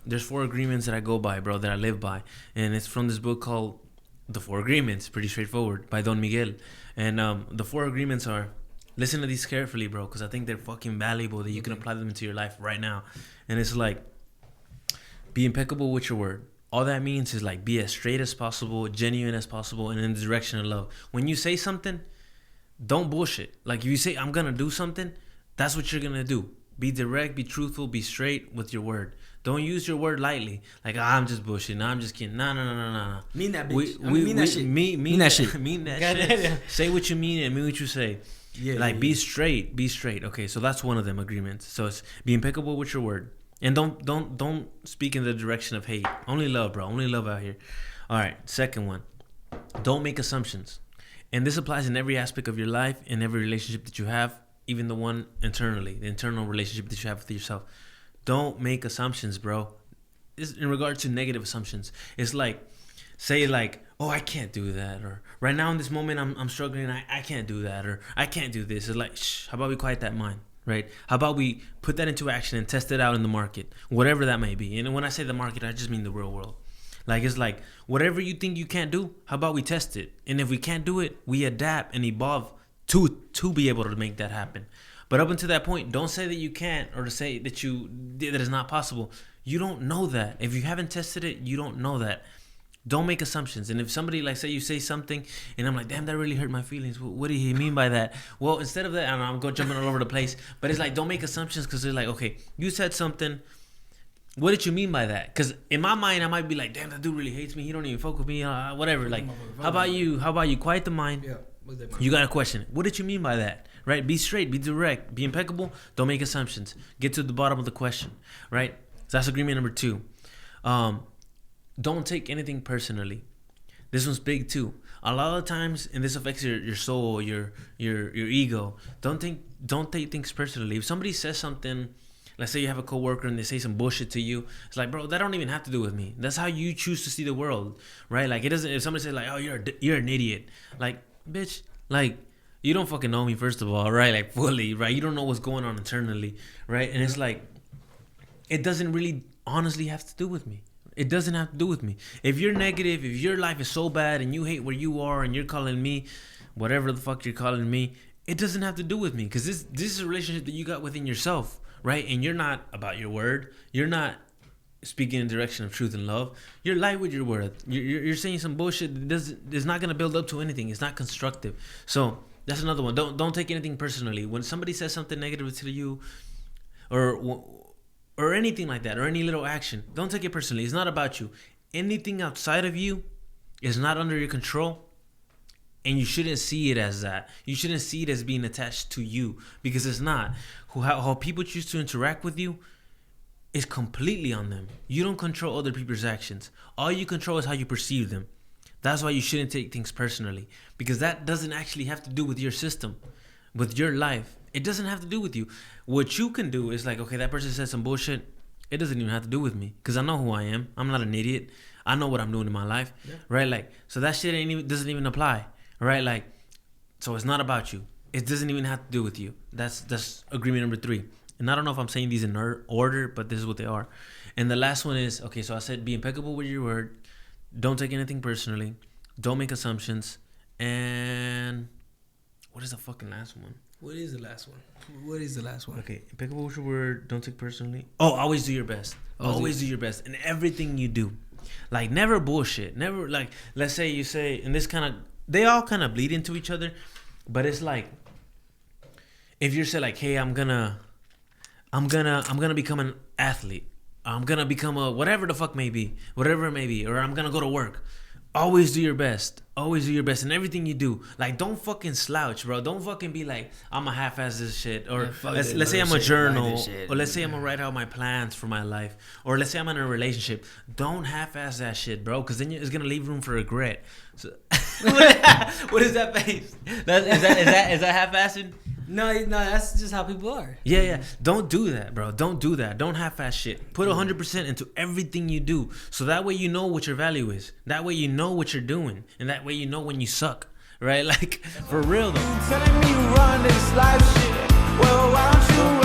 there's 4 agreements that I go by, bro, that I live by, and it's from this book called The 4 Agreements. Pretty straightforward, by Don Miguel. And the 4 agreements are, listen to these carefully, bro, because I think they're fucking valuable that you can apply them into your life right now. And it's like, be impeccable with your word. All that means is like be as straight as possible, genuine as possible, and in the direction of love. When you say something, don't bullshit. Like if you say I'm gonna do something, that's what you're gonna do. Be direct, be truthful, be straight with your word. Don't use your word lightly. Like I'm just bullshitting. I'm just kidding. Nah. Mean that bitch. Mean that shit. Mean that shit. Mean that shit. Say what you mean and mean what you say. Yeah. Like be straight. Be straight. Okay, so that's one of them agreements. So it's be impeccable with your word. And don't speak in the direction of hate. Only love, bro. Only love out here. All right. Second one. Don't make assumptions. And this applies in every aspect of your life, in every relationship that you have, even the one internally, the internal relationship that you have with yourself. Don't make assumptions, bro. It's in regard to negative assumptions. It's like, say like, oh, I can't do that. Or right now in this moment, I'm struggling. I can't do that. Or I can't do this. It's like, shh, how about we quiet that mind? Right? How about we put that into action and test it out in the market, whatever that may be. And when I say the market, I just mean the real world. Like it's like whatever you think you can't do, how about we test it? And if we can't do it, we adapt and evolve to be able to make that happen. But up until that point, don't say that you can't or to say that that is not possible. You don't know that. If you haven't tested it, you don't know that. Don't make assumptions. And if somebody, like, say you say something and I'm like, damn, that really hurt my feelings. What do he mean by that? Well, instead of that, I don't know, I'm going jumping all over the place. But it's like, don't make assumptions because they're like, okay, you said something. What did you mean by that? Because in my mind, I might be like, damn, that dude really hates me. He don't even fuck with me. Whatever. Like, how about you quiet the mind? Yeah. You got to question. What did you mean by that? Right? Be straight. Be direct. Be impeccable. Don't make assumptions. Get to the bottom of the question. Right? So that's agreement number 2. Don't take anything personally. This one's big too. A lot of times, and this affects your soul, your ego. Don't take things personally. If somebody says something, let's say you have a coworker and they say some bullshit to you, it's like, bro, that don't even have to do with me. That's how you choose to see the world, right? Like it doesn't. If somebody says like, oh, you're an idiot, like, bitch, like you don't fucking know me first of all, right? Like fully, right? You don't know what's going on internally, right? And it's like, it doesn't really honestly have to do with me. It doesn't have to do with me. If you're negative, if your life is so bad and you hate where you are and you're calling me whatever the fuck you're calling me, it doesn't have to do with me because this is a relationship that you got within yourself, right? And you're not about your word. You're not speaking in the direction of truth and love. You're light with your word. You're saying some bullshit that is not going to build up to anything. It's not constructive. So that's another one. Don't take anything personally. When somebody says something negative to you or anything like that, or any little action, don't take it personally. It's not about you. Anything outside of you is not under your control, and you shouldn't see it as that. You shouldn't see it as being attached to you, because it's not. How people choose to interact with you is completely on them. You don't control other people's actions. All you control is how you perceive them. That's why you shouldn't take things personally, because that doesn't actually have to do with your system, with your life. It doesn't have to do with you. What you can do is like, okay, that person said some bullshit. It doesn't even have to do with me because I know who I am. I'm not an idiot. I know what I'm doing in my life, right? Like, so that shit doesn't even apply, right? Like, so it's not about you. It doesn't even have to do with you. That's agreement number 3. And I don't know if I'm saying these in order, but this is what they are. And the last one is, okay, so I said be impeccable with your word. Don't take anything personally. Don't make assumptions. And what is the fucking last one? What is the last one? Okay, impeccable with your word. Don't take personally. Oh, always do your best. Always do your best in everything you do. Like, never bullshit. Never, like, let's say you say, and this kind of, they all kind of bleed into each other. But it's like, if you say like, hey, I'm gonna become an athlete. I'm gonna become a whatever the fuck may be, whatever it may be, or I'm gonna go to work. Always do your best. Always do your best in everything you do. Like, don't fucking slouch, bro. Don't fucking be like, I'm gonna half-ass this shit. Or let's say I'm a journal. Or let's say I'm gonna write out my plans for my life. Or let's say I'm in a relationship. Don't half-ass that shit, bro. Because then it's gonna leave room for regret. So, what is that face? Is that half-assing? No, that's just how people are. Yeah. Don't do that, bro. Don't do that. Don't half-ass shit. Put 100% into everything you do. So that way you know what your value is. That way you know what you're doing. And that way you know when you suck. Right? Like, for real, though. Telling me you run this life shit. Well, why don't you